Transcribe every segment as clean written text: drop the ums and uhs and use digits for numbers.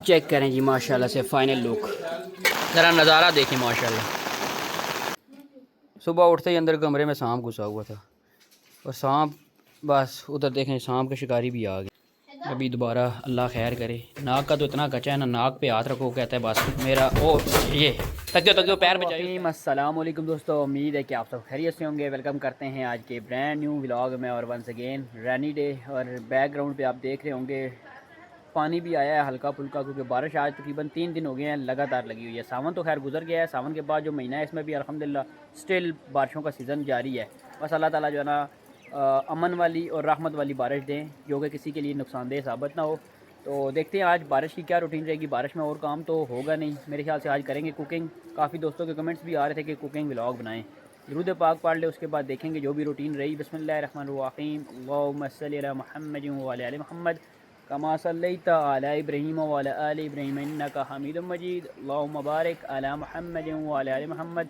Check करें जी माशाल्लाह से फाइनल लुक, ज़रा नज़ारा देखें माशाल्लाह। सुबह उठते ही अंदर कमरे में सांप घुसा हुआ था और सांप बस उधर देखें सांप के शिकारी भी आ गए। अभी दोबारा अल्लाह खैर करे। नाक का तो इतना कच्चा है ना, नाक पे हाथ रखो कहता है बस मेरा ओ ये तकियो तकियो पैर बचाइए। अस्सलाम वालेकुम दोस्तों, उम्मीद है कि आप सब खैरियत से होंगे। वेलकम करते हैं आज के ब्रांड न्यू व्लॉग में और वंस अगेन रेनी डे। और बैकग्राउंड पे आप देख रहे होंगे पानी भी आया है हल्का फुल्का, क्योंकि बारिश आज तकरीबन 3 दिन हो गए हैं लगातार लगी हुई है। सावन तो खैर गुजर गया है, सावन के बाद जो महीना है इसमें भी अल्हम्दुलिल्लाह स्टिल बारिशों का सीज़न जारी है। बस अल्लाह ताला जो है ना अमन वाली और रहमत वाली बारिश दें जो कि किसी के लिए नुकसानदेह साबित ना हो। तो देखते हैं आज बारिश की क्या रूटीन रहेगी। बारिश में और काम तो होगा नहीं मेरे ख्याल से, आज करेंगे कुकिंग। काफ़ी दोस्तों के कमेंट्स भी आ रहे थे कि कुकिंग व्लॉग बनाएं। दुरूद पाक पढ़ ले, उसके बाद देखेंगे जो भी रूटीन रही। बिस्मिल्लाहिर्रहमानिर्रहीम, अल्लाहुम्मा सल्लि अला मुहम्मद व अला आलि मुहम्मद कमा सल्लैता अला इब्राहीम व अला आलि इब्राहीम इन्नका हमीदुम मजीद, अल्लाहुम्मा बारिक अला मुहम्मद व अला आलि मुहम्मद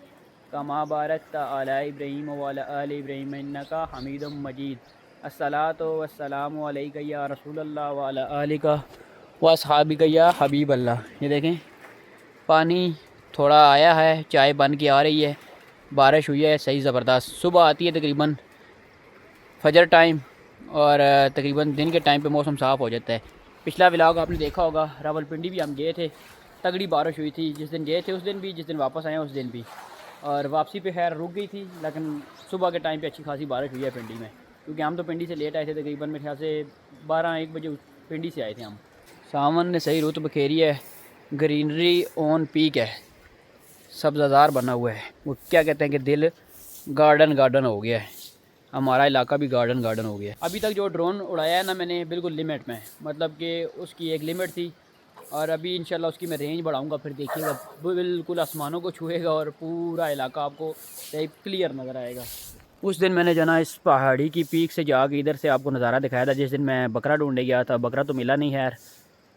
कमा बारकता अला इब्राहीम व अला आलि इब्राहीम इन्नका हमीदुम मजीद। अस्सलातु वस्सलामु अलैका या रसूलल्लाह व अला आलिका व अस्हाबिका या हबीब अल्लाह। ये देखें पानी थोड़ा आया है, चाय बन के आ रही है, बारिश हुई है सही ज़बरदस्त। सुबह आती है तकरीबन फजर टाइम और तकरीबन दिन के टाइम पे मौसम साफ़ हो जाता है। पिछला व्लॉग आपने देखा होगा, रावलपिंडी भी हम गए थे, तगड़ी बारिश हुई थी। जिस दिन गए थे उस दिन भी, जिस दिन वापस आए उस दिन भी। और वापसी पे खैर रुक गई थी, लेकिन सुबह के टाइम पे अच्छी खासी बारिश हुई है पिंडी में, क्योंकि हम तो पिंडी से लेट आए थे। तकरीबन मेरे ख्याल से 12-1 बजे पिंडी से आए थे हम। सावन ने सही रुत बखेरी है, ग्रीनरी ऑन पीक है, सब्ज़ार बना हुआ है। वो क्या कहते हैं कि दिल गार्डन गार्डन हो गया है, हमारा इलाका भी गार्डन गार्डन हो गया है। अभी तक जो ड्रोन उड़ाया है ना मैंने, बिल्कुल लिमिट में, मतलब कि उसकी एक लिमिट थी और अभी इंशाल्लाह उसकी मैं रेंज बढ़ाऊंगा। फिर देखिएगा बिल्कुल आसमानों को छुएगा और पूरा इलाका आपको सही क्लियर नज़र आएगा। उस दिन मैंने जना इस पहाड़ी की पीक से जाके इधर से आपको नज़ारा दिखाया था। जिस दिन मैं बकरा ढूंढने गया था, बकरा तो मिला नहीं खैर,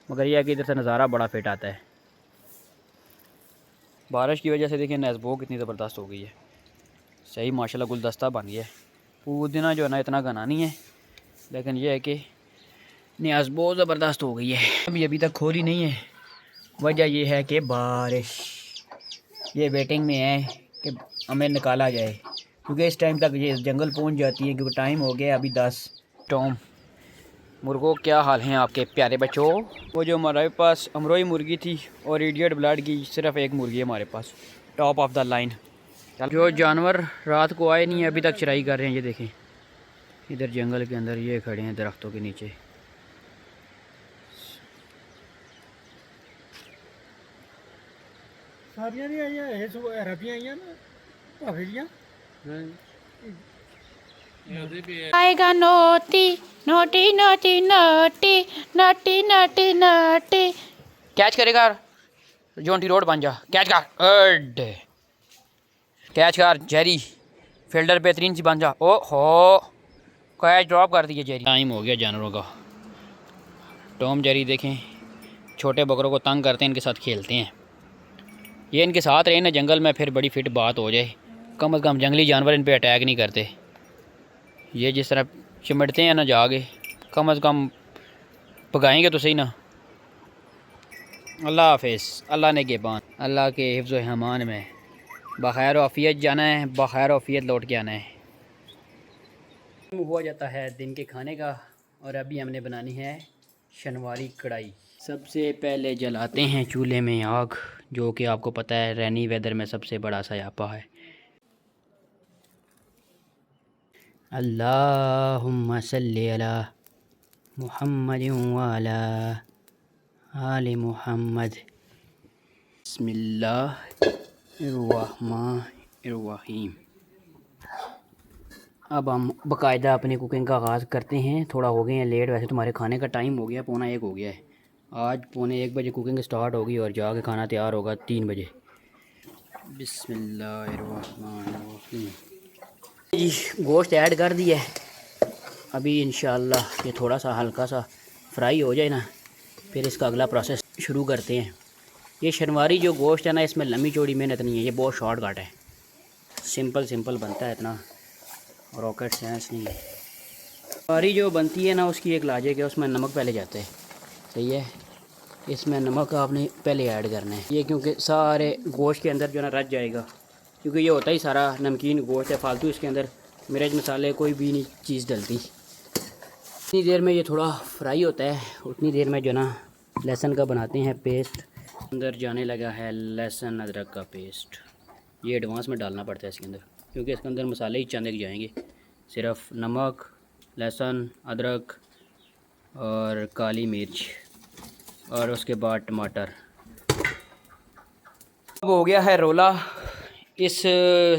मगर यह है कि इधर से नज़ारा बड़ा फिट आता है। बारिश की वजह से देखिए नैज़बो कितनी ज़बरदस्त हो गई है, सही माशाल्लाह गुलदस्ता बन गया है। पुदीना जो है ना इतना घना नहीं है, लेकिन यह है कि न्याज बहुत ज़बरदस्त हो गई है। अभी तक खोली नहीं है, वजह यह है कि बारिश ये वेटिंग में है कि हमें निकाला जाए, क्योंकि इस टाइम तक ये जंगल पहुंच जाती है, क्योंकि टाइम हो गया अभी 10। टॉम मुर्गों क्या हाल हैं आपके प्यारे बच्चों। वो जो हमारे पास अमरोई मुर्गी थी और इडियट ब्लड की सिर्फ एक मुर्गी है हमारे पास, टॉप ऑफ द लाइन। जो जानवर रात को आए नहीं है अभी तक चराई कर रहे हैं। ये देखें इधर जंगल के अंदर ये खड़े हैं दरख्तों के नीचे। सारियां नहीं आई हैं, सो अरबियां आई हैं ना, भाभीलियां आएगा naughty naughty naughty naughty naughty naughty naughty. Catch करेगा जोंटी रोड बन जा, कैच कर कैच कर जेरी, फील्डर बेहतरीन सी बन जा। ओ हो कैच ड्रॉप कर दिया जेरी। टाइम हो गया जानवरों का। टॉम जेरी देखें छोटे बकरों को तंग करते हैं, इनके साथ खेलते हैं। ये इनके साथ रहे ना जंगल में, फिर बड़ी फिट बात हो जाए। कम से कम जंगली जानवर इन पे अटैक नहीं करते। ये जिस तरह चिमटते हैं ना जाके, कम से कम पकाएंगे तो सही ना। अल्लाह हाफिज़, अल्लाह ने गेबान, अल्लाह के हिफ्ज़ व हमान में बख़ैर आफ़ियत जाना है, बख़ैर आफ़ियत लौट के आना है। हुआ जाता है दिन के खाने का और अभी हमने बनानी है शनवारी कढ़ाई। सबसे पहले जलाते हैं चूल्हे में आग, जो कि आपको पता है रेनी वेदर में सबसे बड़ा सयापा है। अल्लाहुम्मा सल्ली अला मुहम्मद व अला आलि मुहम्मद। बिस्मिल्लाहिर्रहमानिर्रहीम। अब हम बाकायदा अपनी कुकिंग का आगाज़ करते हैं। थोड़ा हो गए हैं लेट, वैसे तुम्हारे खाने का टाइम हो गया, 12:45 हो गया है। आज 12:45 बजे कुकिंग स्टार्ट होगी और जाके खाना तैयार होगा 3 बजे। बिस्मिल्लाहिर्रहमानिर्रहीम। जी गोश्त ऐड कर दिया है। अभी इंशाल्लाह ये थोड़ा सा हल्का सा फ्राई हो जाए ना, फिर इसका अगला प्रोसेस शुरू करते हैं। ये शनवारी जो गोश्त है ना, इसमें लंबी चौड़ी मेहनत नहीं है, ये बहुत शॉर्टकट है, सिंपल बनता है, इतना रॉकेट साइंस नहीं है। शनवारी जो बनती है ना उसकी एक लाजिक है, उसमें नमक पहले जाता है, सही है। इसमें नमक आपने पहले ऐड करना है, ये क्योंकि सारे गोश्त के अंदर जो ना रच जाएगा, क्योंकि ये होता ही सारा नमकीन गोश्त है, फालतू इसके अंदर मिर्च मसाले कोई भी नहीं चीज़ डलती। उतनी देर में ये थोड़ा फ्राई होता है, उतनी देर में जो ना लहसुन का बनाते हैं पेस्ट। अंदर जाने लगा है लहसुन अदरक का पेस्ट, ये एडवांस में डालना पड़ता है इसके अंदर, क्योंकि इसके अंदर मसाले ही चंद जाएंगे। सिर्फ नमक, लहसुन, अदरक और काली मिर्च और उसके बाद टमाटर। अब हो गया है रोला। इस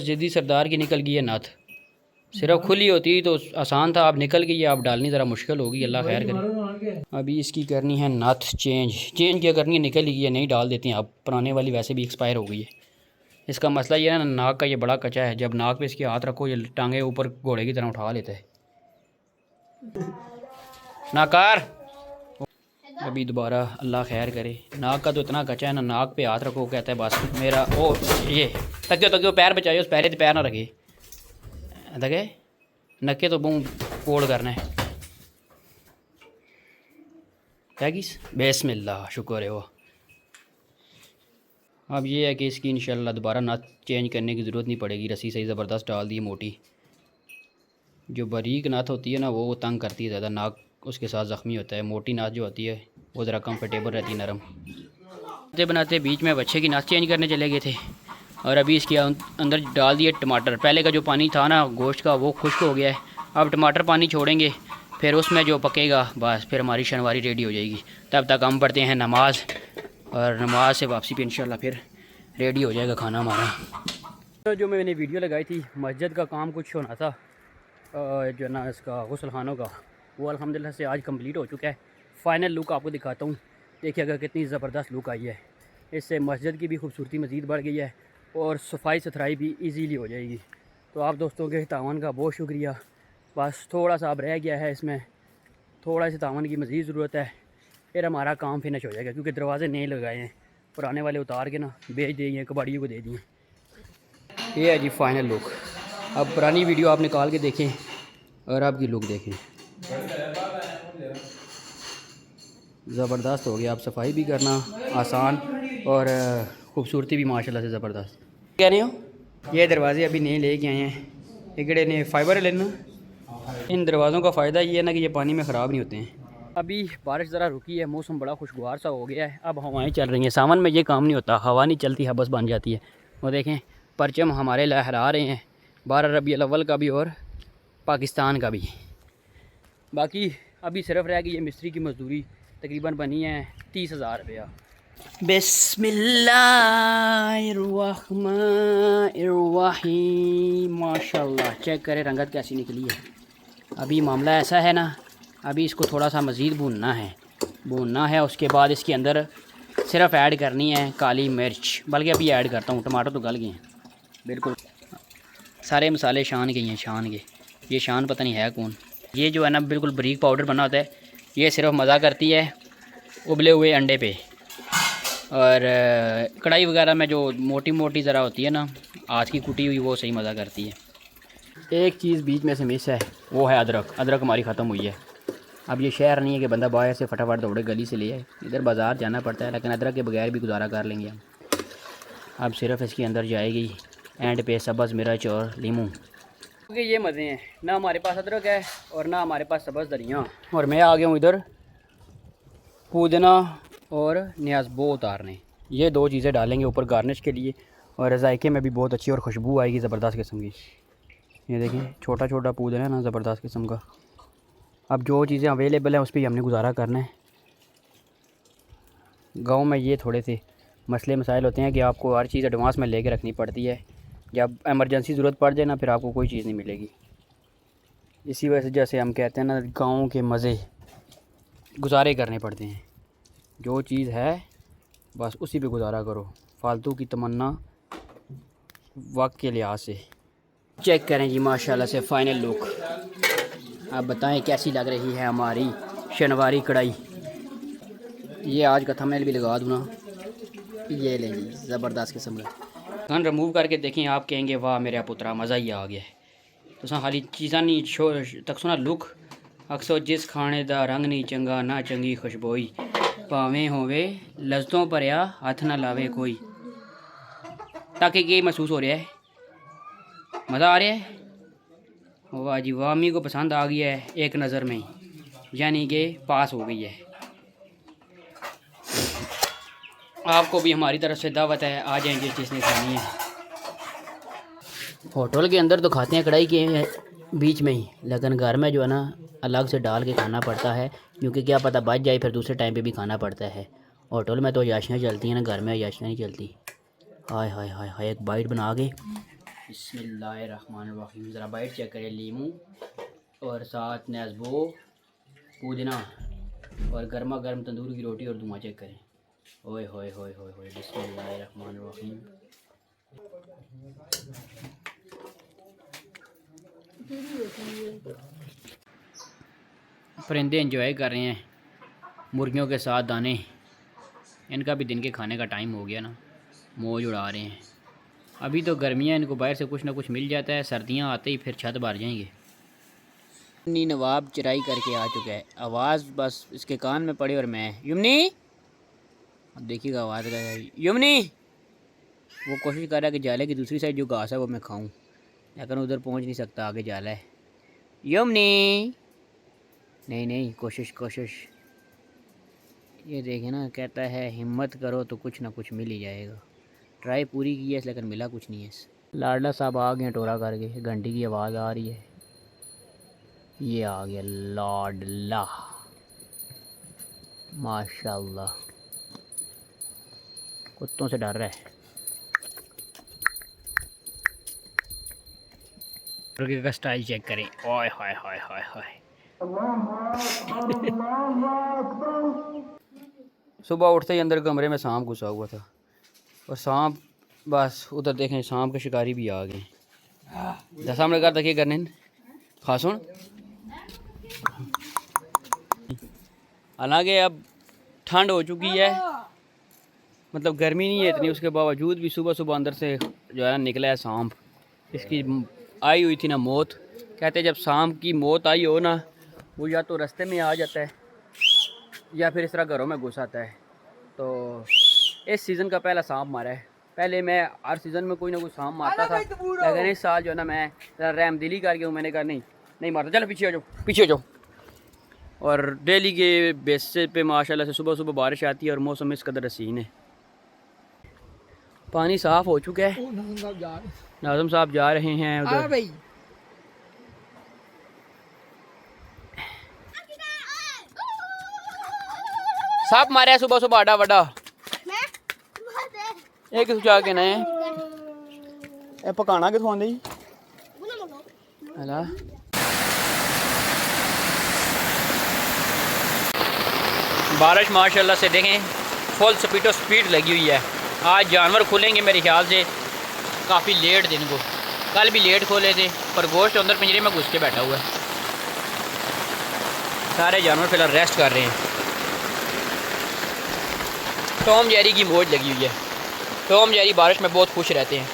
ज़िद्दी सरदार की निकल गई है नथ, सिर्फ खुली होती तो आसान था, अब निकल गई है, अब डालनी ज़रा मुश्किल होगी, अल्लाह खैर करे। अभी इसकी करनी है नथ चेंज क्या करनी है, निकल गई है, नहीं डाल देते हैं अब, पुराने वाली वैसे भी एक्सपायर हो गई है। इसका मसला ये है ना, नाक का ये बड़ा कच्चा है, जब नाक पे इसके हाथ रखो ये टांगे ऊपर घोड़े की तरह उठा लेता है। नाकार अभी दोबारा अल्लाह खैर करे, नाक का तो इतना कच्चा है ना, नाक पे हाथ रखो कहता है बस मेरा ओ ये तकियो पैर बचाइए, उस पैरे पैर ना रखे तके नक्के तो बूँ फोड़ करना है क्या किस बिस्मिल्लाह, शुक्र है वो। अब ये है कि इसकी इंशाल्लाह दोबारा नथ चेंज करने की ज़रूरत नहीं पड़ेगी, रस्सी सही ज़बरदस्त डाल दी मोटी। जो बारीक नथ होती है ना वो तंग करती है ज़्यादा, नाक उसके साथ ज़ख्मी होता है। मोटी नाच जो होती है वो ज़रा कंफर्टेबल रहती है, नरम। बनाते बनाते बीच में बच्चे की नाच चेंज करने चले गए थे और अभी इसके अंदर डाल दिए टमाटर। पहले का जो पानी था ना गोश्त का वो खुश्क हो गया है, अब टमाटर पानी छोड़ेंगे, फिर उसमें जो पकेगा बस फिर हमारी शनवारी रेडी हो जाएगी। तब तक हम पढ़ते हैं नमाज, और नमाज से वापसी पे इंशाल्लाह फिर रेडी हो जाएगा खाना हमारा। तो जो मैंने वीडियो लगाई थी मस्जिद का काम कुछ होना था जो ना इसका गुस्ल खानों का, वो अल्हम्दुलिल्लाह से आज कंप्लीट हो चुका है। फ़ाइनल लुक आपको दिखाता हूँ, देखिएगा कितनी ज़बरदस्त लुक आई है। इससे मस्जिद की भी खूबसूरती मज़ीद बढ़ गई है और सफाई सुथराई भी इजीली हो जाएगी। तो आप दोस्तों के तावन का बहुत शुक्रिया। बस थोड़ा सा अब रह गया है, इसमें थोड़ा सा तावन की मज़ीद ज़रूरत है, फिर हमारा काम फिनिश हो जाएगा। क्योंकि दरवाज़े नहीं लगाए हैं, पुराने वाले उतार के ना बेच दिए हैं, कबाड़ियों को दे दिए। ये है जी फ़ाइनल लुक। अब पुरानी वीडियो आप निकाल के देखें और आपकी लुक देखें, ज़बरदस्त हो गया। आप सफाई भी करना आसान और ख़ूबसूरती भी माशाल्लाह से ज़बरदस्त। कह रहे हो ये दरवाज़े अभी नहीं लेके आए हैं, इकड़े ने फाइबर लेना। इन दरवाज़ों का फ़ायदा ये है ना कि ये पानी में ख़राब नहीं होते हैं। अभी बारिश ज़रा रुकी है, मौसम बड़ा खुशगवार सा हो गया है, अब हवाएं चल रही हैं। सावन में ये काम नहीं होता, हवा नहीं चलती, हबस बन जाती है। वो देखें परचम हमारे लहरा रहे हैं, 12 रबीउल अव्वल का भी और पाकिस्तान का भी। बाकी अभी सिर्फ रह गई ये मिस्त्री की मजदूरी, तकरीबन बनी है 30,000 रुपया। बिस्मिल्लाहिर्रहमानिर्रहीम। माशाल्लाह चेक करें रंगत कैसी निकली है। अभी मामला ऐसा है ना, अभी इसको थोड़ा सा मज़ीद भूनना है। उसके बाद इसके अंदर सिर्फ ऐड करनी है काली मिर्च, बल्कि अभी ऐड करता हूँ, टमाटर तो गल गए हैं बिल्कुल, सारे मसाले छान गए हैं, छान के। ये शान पता नहीं है कौन, ये जो है ना बिल्कुल बारीक पाउडर बना होता है, ये सिर्फ मज़ा करती है उबले हुए अंडे पे। और कढ़ाई वगैरह में जो मोटी मोटी ज़रा होती है ना आज की कुटी हुई, वो सही मज़ा करती है। एक चीज़ बीच में से मिस है, वो है अदरक। अदरक हमारी ख़त्म हुई है। अब ये शहर नहीं है कि बंदा बाहर से फटाफट दौड़े गली से ले आए, इधर बाज़ार जाना पड़ता है, लेकिन अदरक के बगैर भी गुजारा कर लेंगे हम। अब सिर्फ इसके अंदर जाएगी एंड पे सब्ज़ मिर्च और लीमू, क्योंकि ये मज़े हैं। ना हमारे पास अदरक है और ना हमारे पास सब्ज़ धनिया, और मैं आ गया हूँ इधर पुदीना और न्याज़बो उतारने। ये दो चीज़ें डालेंगे ऊपर गार्निश के लिए, और जायके में भी बहुत अच्छी और खुशबू आएगी ज़बरदस्त किस्म की। ये देखिए छोटा छोटा पुदीना है ना, ज़बरदस्त किस्म का। अब जो चीज़ें अवेलेबल हैं उस पर हमने गुजारा करना है। गांव में ये थोड़े से मसले मसाइल होते हैं कि आपको हर चीज़ एडवांस में लेके रखनी पड़ती है, जब एमरजेंसी ज़रूरत पड़ जाए ना फिर आपको कोई चीज़ नहीं मिलेगी। इसी वजह से जैसे हम कहते हैं ना, गाँव के मज़े गुजारे करने पड़ते हैं। जो चीज़ है बस उसी पे गुजारा करो, फालतू की तमन्ना वक्त के लिहाज से। चेक करें जी माशाल्लाह से फ़ाइनल लुक। आप बताएं कैसी लग रही है हमारी शनवारी कढ़ाई। ये आज का थंबनेल भी लगा दूँ ना, ये लें जी ज़बरदस्त किस्म का। गन रिमूव करके देखें, आप कहेंगे वाह मेरा पुत्रा मज़ा ही आ गया है। तो हाली चीज़ा नहीं तक सुना लुक अक्सर जिस खाने दा रंग नहीं चंगा ना चंगी खुशबोई, भावें होवे लज़्ज़तों भरिया हथ ना लावे कोई। ताकि ये महसूस हो रहा है, मज़ा आ रहा है। वाह जी वाह, अम्मी को पसंद आ गया है एक नज़र में, यानी कि पास हो गई है। आपको भी हमारी तरफ से दावत है, आ जाएं जिस जिसने खानी है। होटल के अंदर तो खाते हैं कढ़ाई के बीच में ही, लेकिन घर में जो है ना अलग से डाल के खाना पड़ता है, क्योंकि क्या पता बच जाए फिर दूसरे टाइम पे भी खाना पड़ता है। होटल में तो अयाशियाँ चलती हैं ना, घर में अयाशियाँ नहीं चलती। हाय हाय हाय हाय, एक बाइट बना के बिस्मिल्लाहिर्रहमानिर्रहीम। ज़रा बाइट चेक करें, लीमू और साथ नेज़बो पुदीना और गर्मा गर्म तंदूर की रोटी और धुआं चेक करें। ओए होए होए होए होए, बिस्मिल्लाहिर्रहमानिर्रहीम। परिंदे एंजॉय कर रहे हैं मुर्गियों के साथ दाने। इनका भी दिन के खाने का टाइम हो गया ना, मौज उड़ा रहे हैं। अभी तो गर्मियाँ, इनको बाहर से कुछ ना कुछ मिल जाता है, सर्दियाँ आते ही फिर छत भर जाएंगे। यमनी नवाब चराई करके आ चुका है, आवाज़ बस इसके कान में पड़े और मैं यमनी, अब देखिएगा आवाज़ का यमनी। वो कोशिश कर रहा है कि जाले की दूसरी साइड जो घास है वो मैं खाऊं, लेकिन उधर पहुंच नहीं सकता, आगे जाला है। यमनी नहीं नहीं, कोशिश कोशिश। ये देखे ना, कहता है हिम्मत करो तो कुछ ना कुछ मिल ही जाएगा। ट्राई पूरी की है लेकिन मिला कुछ नहीं है। लाडला साहब आ गए टोरा करके, घंटी की आवाज़ आ रही है। ये आ गया लाडला, माशाल्लाह। कुत्तों से डर रहा है। मुर्गे का स्टाइल चेक करें। ओए हाय हाय हाय हाय। सुबह उठते ही अंदर कमरे में सांप घुसा हुआ था, और सांप बस उधर देखें, सांप के शिकारी भी आ गए। जैसा हमने कहा था कि करने खासुन, हालांकि अब ठंड हो चुकी है, मतलब गर्मी नहीं है इतनी, उसके बावजूद भी सुबह सुबह अंदर से जो है निकला है सांप। इसकी आई हुई थी ना मौत। कहते जब सांप की मौत आई हो ना, वो या तो रास्ते में आ जाता है या फिर इस तरह घरों में घुस आता है। तो इस सीज़न का पहला सांप मारा है। पहले मैं हर सीज़न में कोई ना कोई सांप मारता था, लेकिन इस साल जो है ना मैं रहमदिली करके हूँ, मैंने कहा नहीं मारता, चलो पीछे हो जाओ पीछे हो जाओ। और डेली के बेसिस पे माशाल्लाह से सुबह सुबह बारिश आती है और मौसम इस कदर हसीन है। पानी साफ़ हो चुका है। नाज़म साहब जा रहे हैं उधर। सांप मारे है सुबह सुबह, आडा वडा एक सुचा के नए ए पकाना किथों आंदे जी हला। बारिश माशाल्लाह से देखें फुल स्पीड लगी हुई है। आज जानवर खुलेंगे मेरे ख्याल से काफ़ी लेट दिन को, कल भी लेट खोले थे, पर गोश्त अंदर पिंजरे में घुस के बैठा हुआ है। सारे जानवर फिलहाल रेस्ट कर रहे हैं। टॉम जेरी की मौज लगी हुई है। टॉम जेरी बारिश में बहुत खुश रहते हैं।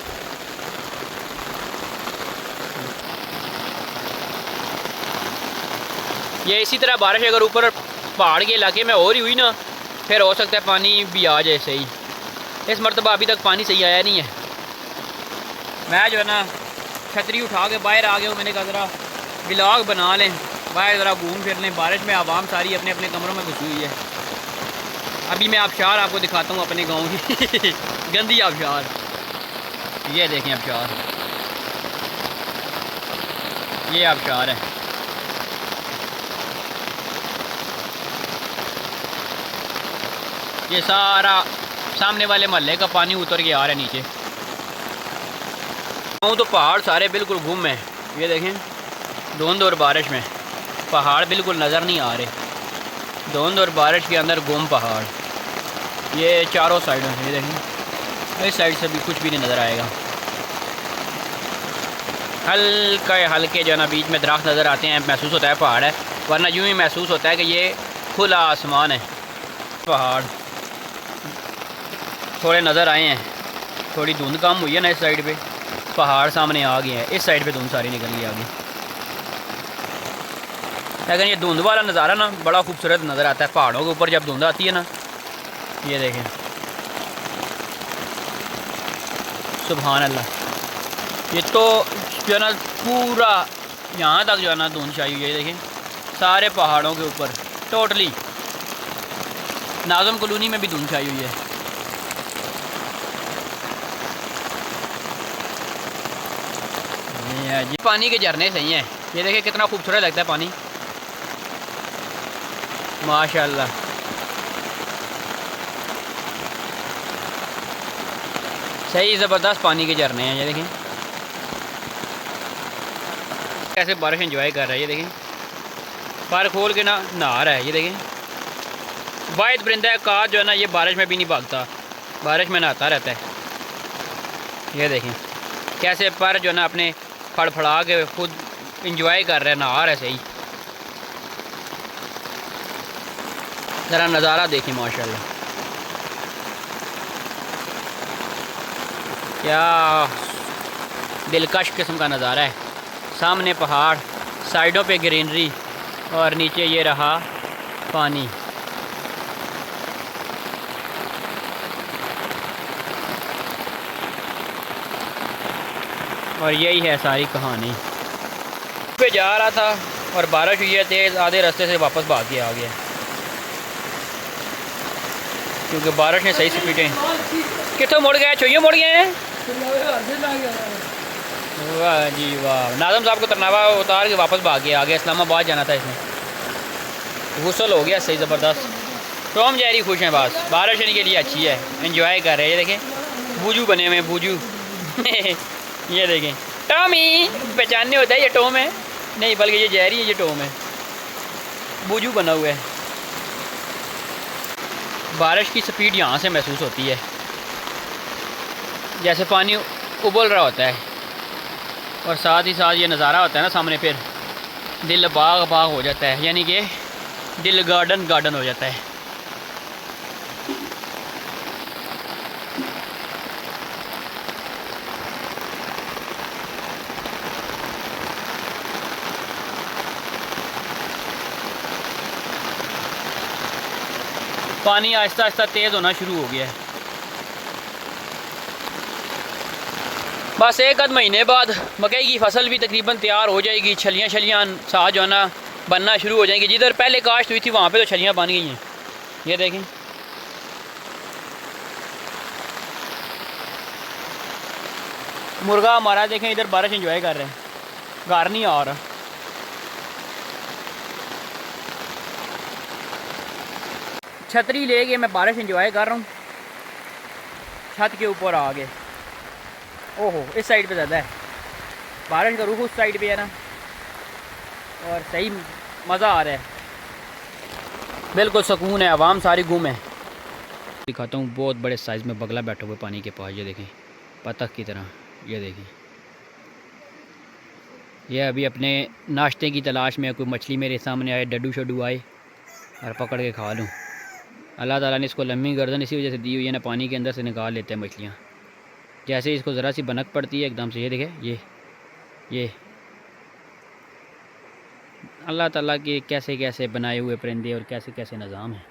ये इसी तरह बारिश अगर ऊपर पहाड़ के इलाके में हो रही हुई ना, फिर हो सकता है पानी भी आ जाए सही। इस मरतबा अभी तक पानी सही आया नहीं है। मैं जो है ना छतरी उठा के बाहर आ गया हूँ। मैंने कहा ज़रा व्लॉग बना लें, बाहर ज़रा घूम फिर लें। बारिश में आवाम सारी अपने अपने कमरों में घुसी हुई है। अभी मैं आबशार आपको दिखाता हूँ अपने गांव की गंदी आबशार। ये देखें आबशार, ये आबशार है। ये सारा सामने वाले महल्ले का पानी उतर के आ रहा है नीचे। तो पहाड़ सारे बिल्कुल गुम हैं। ये देखें धुंध और बारिश में पहाड़ बिल्कुल नज़र नहीं आ रहे। धुंध और बारिश के अंदर गुम पहाड़, ये चारों साइडों से। ये देखें इस साइड से भी कुछ भी नहीं नज़र आएगा। हल्के जो है ना बीच में दरख्त नज़र आते हैं, महसूस होता है पहाड़ है, वरना यूँ ही महसूस होता है कि ये खुला आसमान है। पहाड़ थोड़े नज़र आए हैं, थोड़ी धुंध कम हुई है ना इस साइड पे, पहाड़ सामने आ गए हैं। इस साइड पे धुंध सारी निकल गई आगे। लेकिन ये धुंध वाला नज़ारा ना बड़ा खूबसूरत नज़र आता है। पहाड़ों के ऊपर जब धुंध आती है ना ये देखें, सुभान अल्लाह। ये तो जो है ना पूरा यहाँ तक जो है ना धुंध छाई हुई है। ये देखें सारे पहाड़ों के ऊपर टोटली। नाज़म कॉलोनी में भी धुंध छाई हुई है। ये जी पानी के झरने सही हैं। ये देखें कितना खूबसूरत लगता है पानी, माशाल्लाह। सही ज़बरदस्त पानी के झरने हैं। ये देखें कैसे बारिश एंजॉय कर रहा है। ये देखें पर खोल के ना नहा रहा है। ये देखें वाहिद परिंदा है काज जो है ना, ये बारिश में भी नहीं भागता, बारिश में नहाता रहता है। ये देखें कैसे पर जो है ना अपने फड़फड़ा के खुद इंजॉय कर रहे हैं, नहा रहे सही। ज़रा नज़ारा देखें माशाल्लाह, क्या दिलकश किस्म का नज़ारा है। सामने पहाड़, साइडों पे ग्रीनरी और नीचे ये रहा पानी। और यही है सारी कहानी। पे जा रहा था और बारिश हुई है तेज़, आधे रास्ते से वापस भाग के आ गया क्योंकि बारिश ने सही स्पीडें। कितों मुड़ गए, छोइयों मुड़ गए हैं। वाह जी वाह। नाज़म साहब को तरनावा उतार के वापस भाग के आ गया। इस्लामाबाद जाना था इसमें, गुस्ल हो गया सही ज़बरदस्त। टॉम जेरी खुश हैं बस, बारिश इनके लिए अच्छी है, एंजॉय कर रहे हैं। ये देखें बूजू बने हुए हैं, बूजू। ये देखें टॉमी, पहचानने होता है ये टॉम है नहीं, बल्कि ये जेरी है, ये टॉम है, बूजू बना हुआ है। बारिश की स्पीड यहाँ से महसूस होती है, जैसे पानी उबल रहा होता है और साथ ही साथ ये नज़ारा होता है ना सामने, फिर दिल बाग बाग हो जाता है, यानी कि दिल गार्डन गार्डन हो जाता है। पानी आहिस्ता आहिस्ता तेज़ होना शुरू हो गया है। बस एक आध महीने बाद मकई की फसल भी तकरीबन तैयार हो जाएगी। छलियाँ छलियाँ साथ जो है ना बनना शुरू हो जाएंगी। जिधर पहले काश्त हुई थी वहाँ पे तो छलियाँ बन गई हैं। ये देखें मुर्गा हमारा, देखें इधर बारिश एंजॉय कर रहे हैं, घर नहीं आ रहा। छतरी लेके मैं बारिश एंजॉय कर रहा हूँ। छत के ऊपर आ गए। ओहो इस साइड पे ज़्यादा है बारिश का रुख, उस साइड पे है ना, और सही मज़ा आ रहा है, बिल्कुल सुकून है। आवाम सारी गुम है। दिखाता हूँ बहुत बड़े साइज़ में बगला बैठा हुआ पानी के पास। ये देखें बतख की तरह। ये देखें ये अभी अपने नाश्ते की तलाश में, कोई मछली मेरे सामने आए, डड्डू शड्डू आए और पकड़ के खा लूँ। अल्लाह ताला ने इसको लंबी गर्दन इसी वजह से दी हुई है ना, पानी के अंदर से निकाल लेते हैं मछलियाँ। जैसे ही इसको ज़रा सी बनक पड़ती है एकदम से, ये देखें ये अल्लाह ताला के कैसे कैसे बनाए हुए परिंदे और कैसे कैसे निज़ाम है।